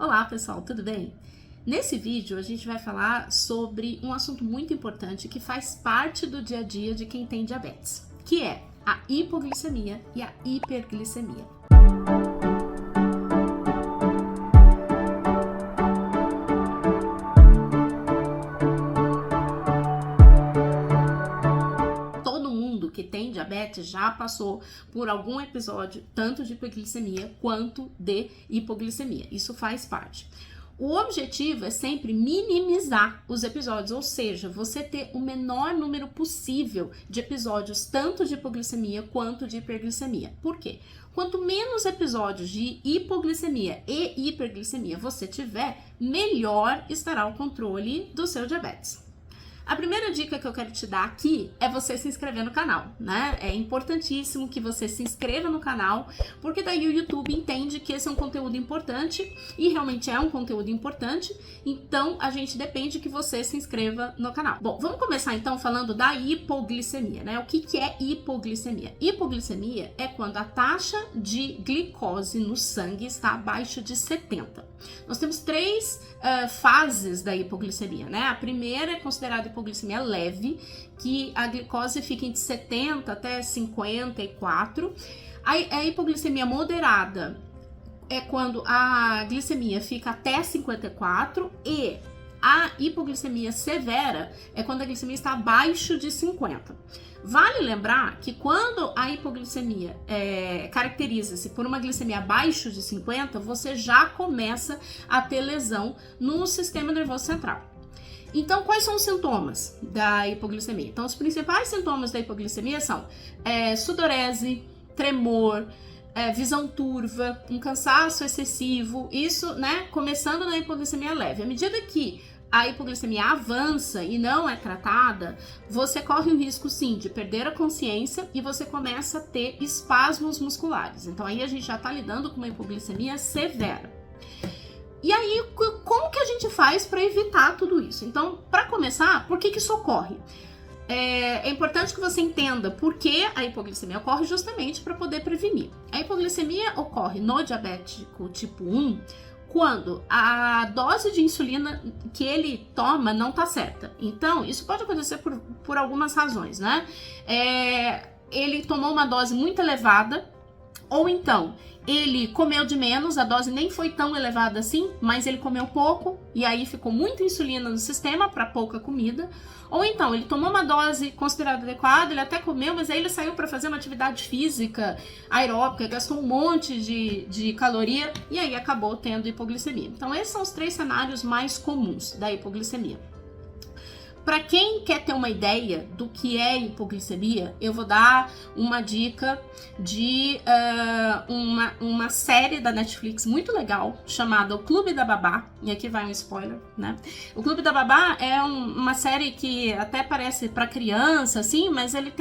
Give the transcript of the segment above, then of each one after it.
Olá pessoal, tudo bem? Nesse vídeo a gente vai falar sobre um assunto muito importante que faz parte do dia a dia de quem tem diabetes, que é a hipoglicemia e a hiperglicemia. Todo mundo que tem diabetes já passou por algum episódio tanto de hiperglicemia quanto de hipoglicemia. Isso faz parte. O objetivo é sempre minimizar os episódios, ou seja, você ter o menor número possível de episódios tanto de hipoglicemia quanto de hiperglicemia. Por quê? Quanto menos episódios de hipoglicemia e hiperglicemia você tiver, melhor estará o controle do seu diabetes. A primeira dica que eu quero te dar aqui é você se inscrever no canal, né? É importantíssimo que você se inscreva no canal, porque daí o YouTube entende que esse é um conteúdo importante e realmente é um conteúdo importante, então a gente depende que você se inscreva no canal. Bom, vamos começar então falando da hipoglicemia, né? O que é hipoglicemia? Hipoglicemia é quando a taxa de glicose no sangue está abaixo de 70. Nós temos três fases da hipoglicemia, né? A primeira é considerada hipoglicemia leve, que a glicose fica entre 70 até 54. A hipoglicemia moderada é quando a glicemia fica até 54 e a hipoglicemia severa é quando a glicemia está abaixo de 50. Vale lembrar que quando a hipoglicemia caracteriza-se por uma glicemia abaixo de 50, você já começa a ter lesão no sistema nervoso central. Então, quais são os sintomas da hipoglicemia? Então, os principais sintomas da hipoglicemia são sudorese, tremor, visão turva, um cansaço excessivo, isso, né, começando na hipoglicemia leve. À medida que a hipoglicemia avança e não é tratada, você corre o risco sim de perder a consciência e você começa a ter espasmos musculares. Então aí a gente já está lidando com uma hipoglicemia severa. E aí, como que a gente faz para evitar tudo isso? Então, para começar, por que isso ocorre? É importante que você entenda por que a hipoglicemia ocorre, justamente para poder prevenir. A hipoglicemia ocorre no diabético tipo 1 quando a dose de insulina que ele toma não tá certa. Então, isso pode acontecer por algumas razões, né? Ele tomou uma dose muito elevada, ou então ele comeu de menos, a dose nem foi tão elevada assim, mas ele comeu pouco e aí ficou muita insulina no sistema para pouca comida. Ou então ele tomou uma dose considerada adequada, ele até comeu, mas aí ele saiu para fazer uma atividade física aeróbica, gastou um monte de caloria e aí acabou tendo hipoglicemia. Então esses são os três cenários mais comuns da hipoglicemia. Para quem quer ter uma ideia do que é hipoglicemia, eu vou dar uma dica de uma série da Netflix muito legal, chamada O Clube da Babá, e aqui vai um spoiler, né? O Clube da Babá é uma série que até parece para criança, assim, mas ele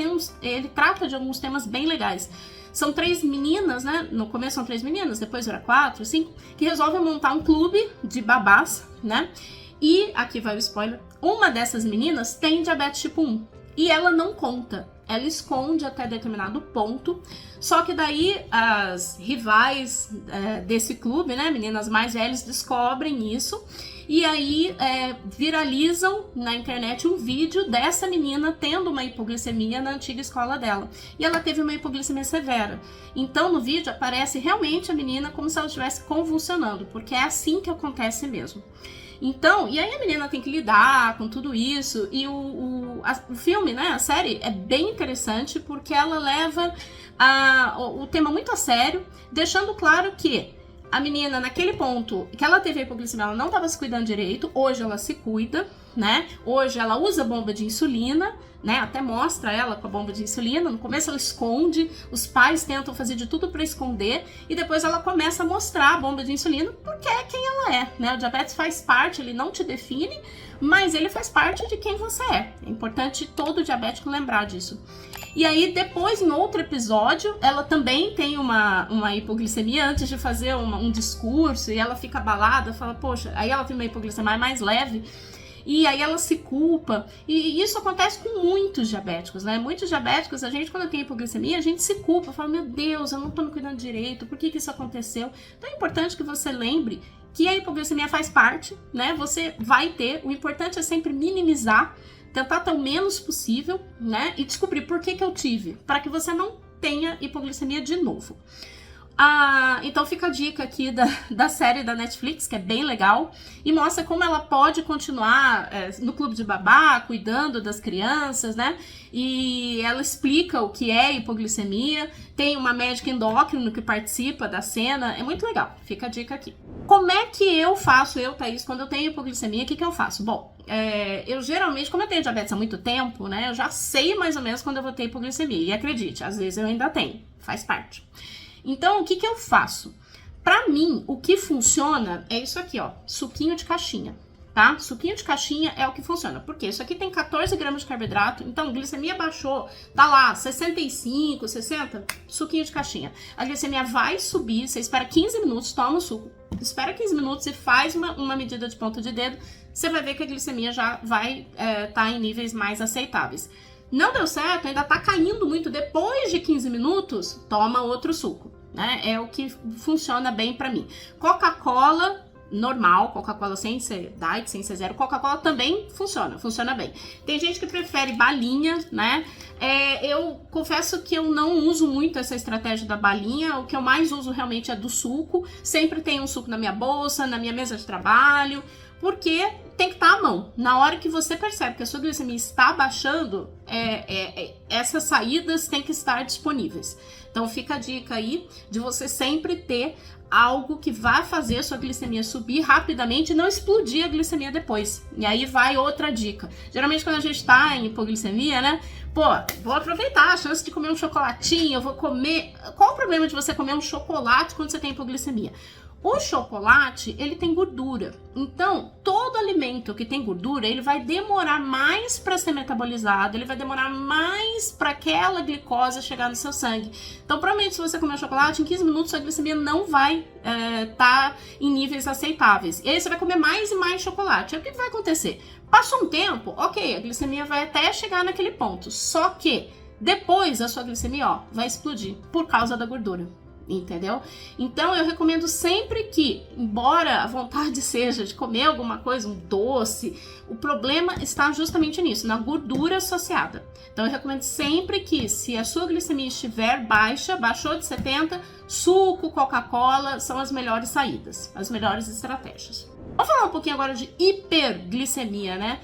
trata de alguns temas bem legais. São três meninas, né? No começo são três meninas, depois vira 4, 5, que resolvem montar um clube de babás, né? E, aqui vai o spoiler, uma dessas meninas tem diabetes tipo 1 e ela não conta, ela esconde até determinado ponto, só que daí as rivais desse clube, né, meninas mais velhas, descobrem isso e aí viralizam na internet um vídeo dessa menina tendo uma hipoglicemia na antiga escola dela. E ela teve uma hipoglicemia severa. Então no vídeo aparece realmente a menina como se ela estivesse convulsionando, porque é assim que acontece mesmo. Então, e aí a menina tem que lidar com tudo isso, e o filme, né, a série, é bem interessante porque ela leva o tema muito a sério, deixando claro que a menina, naquele ponto que ela teve a hipoglicemia, ela não estava se cuidando direito, hoje ela se cuida, né, hoje ela usa bomba de insulina, né, até mostra ela com a bomba de insulina, no começo ela esconde, os pais tentam fazer de tudo para esconder, e depois ela começa a mostrar a bomba de insulina, porque é quem ela é, né, o diabetes faz parte, ele não te define, mas ele faz parte de quem você é importante todo diabético lembrar disso. E aí depois, em outro episódio, ela também tem uma hipoglicemia antes de fazer um discurso, e ela fica abalada, fala, poxa, aí ela tem uma hipoglicemia mais leve, e aí ela se culpa, e isso acontece com muitos diabéticos, né? Muitos diabéticos, a gente quando tem hipoglicemia, a gente se culpa, fala, meu Deus, eu não tô me cuidando direito, por que isso aconteceu? Então é importante que você lembre que a hipoglicemia faz parte, né? Você vai ter, o importante é sempre minimizar, tentar ter o menos possível, né? E descobrir por que eu tive, para que você não tenha hipoglicemia de novo. Então fica a dica aqui da série da Netflix, que é bem legal, e mostra como ela pode continuar no clube de babá, cuidando das crianças, né? E ela explica o que é hipoglicemia, tem uma médica endócrina que participa da cena, é muito legal, fica a dica aqui. Como é que eu faço, Thaís, quando eu tenho hipoglicemia, o que eu faço? Bom, eu geralmente, como eu tenho diabetes há muito tempo, né, eu já sei mais ou menos quando eu vou ter hipoglicemia, e acredite, às vezes eu ainda tenho, faz parte. Então, o que eu faço? Pra mim, o que funciona é isso aqui, ó, suquinho de caixinha, tá? Suquinho de caixinha é o que funciona, porque isso aqui tem 14 gramas de carboidrato, então glicemia baixou, tá lá, 65, 60, suquinho de caixinha. A glicemia vai subir, você espera 15 minutos, toma o suco, espera 15 minutos e faz uma medida de ponta de dedo, você vai ver que a glicemia já vai tá em níveis mais aceitáveis. Não deu certo, ainda tá caindo muito depois de 15 minutos, toma outro suco, né? É o que funciona bem pra mim. Coca-Cola normal, Coca-Cola sem ser diet, sem ser zero, Coca-Cola também funciona bem. Tem gente que prefere balinha, né? Eu confesso que eu não uso muito essa estratégia da balinha, o que eu mais uso realmente é do suco. Sempre tem um suco na minha bolsa, na minha mesa de trabalho, porque tem que estar à mão. Na hora que você percebe que a sua glicemia está baixando, essas saídas têm que estar disponíveis. Então fica a dica aí de você sempre ter algo que vai fazer a sua glicemia subir rapidamente e não explodir a glicemia depois. E aí vai outra dica. Geralmente quando a gente tá em hipoglicemia, né? Pô, vou aproveitar a chance de comer um chocolatinho, eu vou comer... Qual o problema de você comer um chocolate quando você tem hipoglicemia? O chocolate, ele tem gordura, então todo alimento que tem gordura, ele vai demorar mais para ser metabolizado, ele vai demorar mais para aquela glicose chegar no seu sangue. Então, provavelmente, se você comer chocolate, em 15 minutos sua glicemia não vai tá em níveis aceitáveis. E aí você vai comer mais e mais chocolate. Aí o que vai acontecer? Passou um tempo, ok, a glicemia vai até chegar naquele ponto, só que depois a sua glicemia, vai explodir por causa da gordura. Entendeu? Então eu recomendo sempre que, embora a vontade seja de comer alguma coisa, um doce, o problema está justamente nisso, na gordura associada. Então eu recomendo sempre que, se a sua glicemia estiver baixa, baixou de 70, suco, Coca-Cola são as melhores saídas, as melhores estratégias. Vamos falar um pouquinho agora de hiperglicemia, né?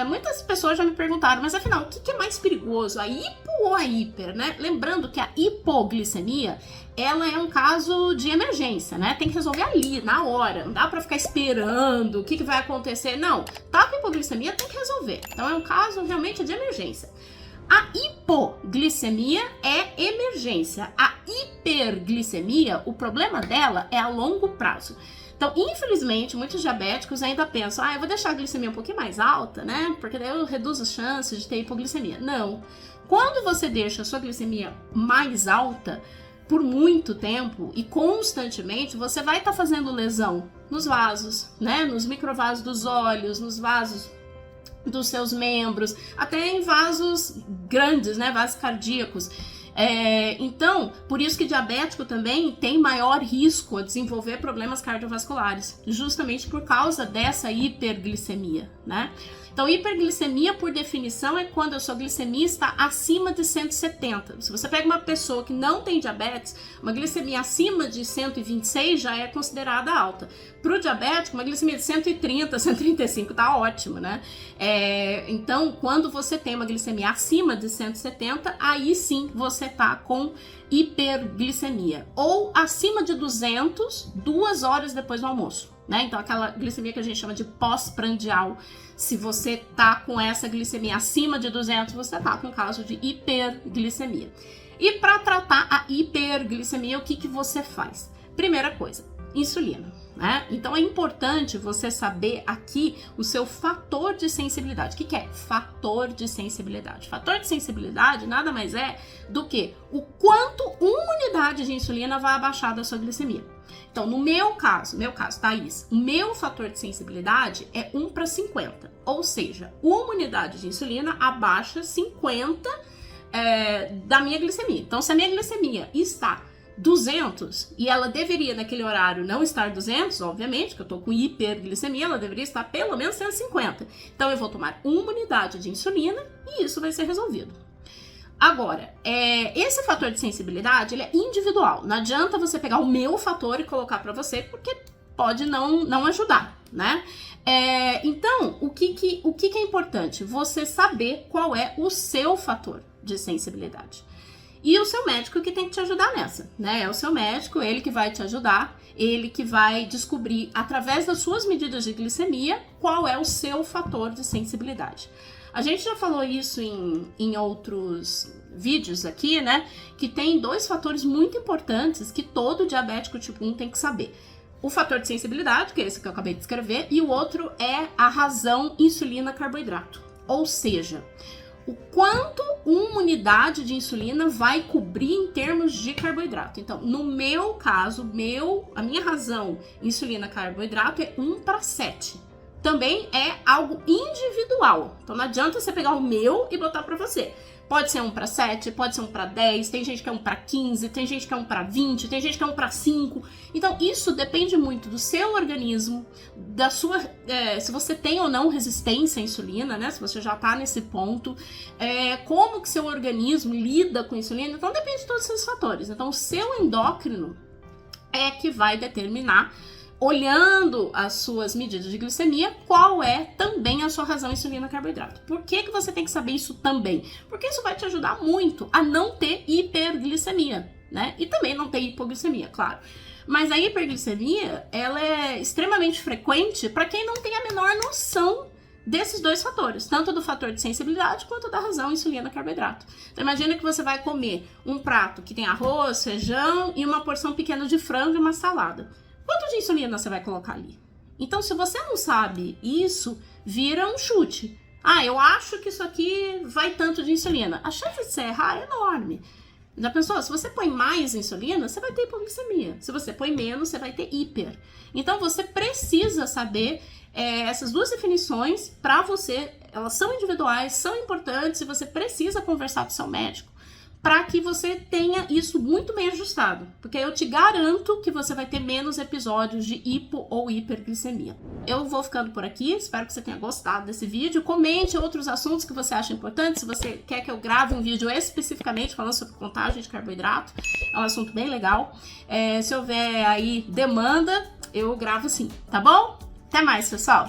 Muitas pessoas já me perguntaram, mas afinal, o que é mais perigoso, a hipo ou a hiper, né? Lembrando que a hipoglicemia, ela é um caso de emergência, né? Tem que resolver ali, na hora. Não dá pra ficar esperando o que vai acontecer. Não, tá com hipoglicemia, tem que resolver. Então é um caso realmente de emergência. A hipoglicemia é emergência. A hiperglicemia, o problema dela é a longo prazo. Então, infelizmente, muitos diabéticos ainda pensam, eu vou deixar a glicemia um pouquinho mais alta, né? Porque daí eu reduzo as chances de ter hipoglicemia. Não. Quando você deixa a sua glicemia mais alta, por muito tempo e constantemente, você vai estar fazendo lesão nos vasos, né? Nos microvasos dos olhos, nos vasos dos seus membros, até em vasos grandes, né? Vasos cardíacos. Então, por isso que diabético também tem maior risco a desenvolver problemas cardiovasculares, justamente por causa dessa hiperglicemia, né? Então, hiperglicemia, por definição, é quando a sua glicemia está acima de 170. Se você pega uma pessoa que não tem diabetes, uma glicemia acima de 126 já é considerada alta. Para o diabético, uma glicemia de 130, 135 tá ótimo, né? Então, quando você tem uma glicemia acima de 170, aí sim você tá com hiperglicemia. Ou acima de 200, 2 horas depois do almoço, né? Então, aquela glicemia que a gente chama de pós-prandial. Se você tá com essa glicemia acima de 200, você tá com caso de hiperglicemia. E para tratar a hiperglicemia, o que você faz? Primeira coisa, insulina, né? Então é importante você saber aqui o seu fator de sensibilidade. O que é fator de sensibilidade? Fator de sensibilidade nada mais é do que o quanto uma unidade de insulina vai abaixar da sua glicemia. Então, no meu caso, Thaís, o meu fator de sensibilidade é 1:50. Ou seja, uma unidade de insulina abaixa 50 da minha glicemia. Então, se a minha glicemia está 200 e ela deveria naquele horário não estar 200, obviamente, que eu tô com hiperglicemia, ela deveria estar pelo menos 150. Então eu vou tomar uma unidade de insulina e isso vai ser resolvido. Agora, esse fator de sensibilidade, ele é individual. Não adianta você pegar o meu fator e colocar para você, porque pode não ajudar, né? Então, o que é importante? Você saber qual é o seu fator de sensibilidade. E o seu médico que tem que te ajudar nessa, né? É o seu médico, ele que vai te ajudar, ele que vai descobrir, através das suas medidas de glicemia, qual é o seu fator de sensibilidade. A gente já falou isso em outros vídeos aqui, né? Que tem 2 fatores muito importantes que todo diabético tipo 1 tem que saber. O fator de sensibilidade, que é esse que eu acabei de escrever, e o outro é a razão insulina-carboidrato. Ou seja, o quanto uma unidade de insulina vai cobrir em termos de carboidrato. Então, no meu caso, a minha razão insulina-carboidrato é 1:7. Também é algo individual. Então, não adianta você pegar o meu e botar para você. Pode ser 1:7, pode ser 1:10, tem gente que é 1:15, tem gente que é 1:20, tem gente que é 1:5. Então, isso depende muito do seu organismo, da sua, se você tem ou não resistência à insulina, né? Se você já tá nesse ponto, como que seu organismo lida com a insulina. Então, depende de todos esses fatores. Então, o seu endócrino é que vai determinar, olhando as suas medidas de glicemia, qual é também a sua razão insulina-carboidrato. Por que você tem que saber isso também? Porque isso vai te ajudar muito a não ter hiperglicemia, né? E também não ter hipoglicemia, claro. Mas a hiperglicemia, ela é extremamente frequente para quem não tem a menor noção desses 2 fatores, tanto do fator de sensibilidade quanto da razão insulina-carboidrato. Então imagina que você vai comer um prato que tem arroz, feijão e uma porção pequena de frango e uma salada. Quanto de insulina você vai colocar ali? Então, se você não sabe isso, vira um chute. Eu acho que isso aqui vai tanto de insulina. A chance de você errar é enorme. Já pensou? Se você põe mais insulina, você vai ter hipoglicemia. Se você põe menos, você vai ter hiper. Então, você precisa saber essas 2 definições para você. Elas são individuais, são importantes e você precisa conversar com o seu médico para que você tenha isso muito bem ajustado. Porque eu te garanto que você vai ter menos episódios de hipo ou hiperglicemia. Eu vou ficando por aqui, espero que você tenha gostado desse vídeo. Comente outros assuntos que você acha importantes. Se você quer que eu grave um vídeo especificamente falando sobre contagem de carboidrato, é um assunto bem legal. Se houver aí demanda, eu gravo sim, tá bom? Até mais, pessoal!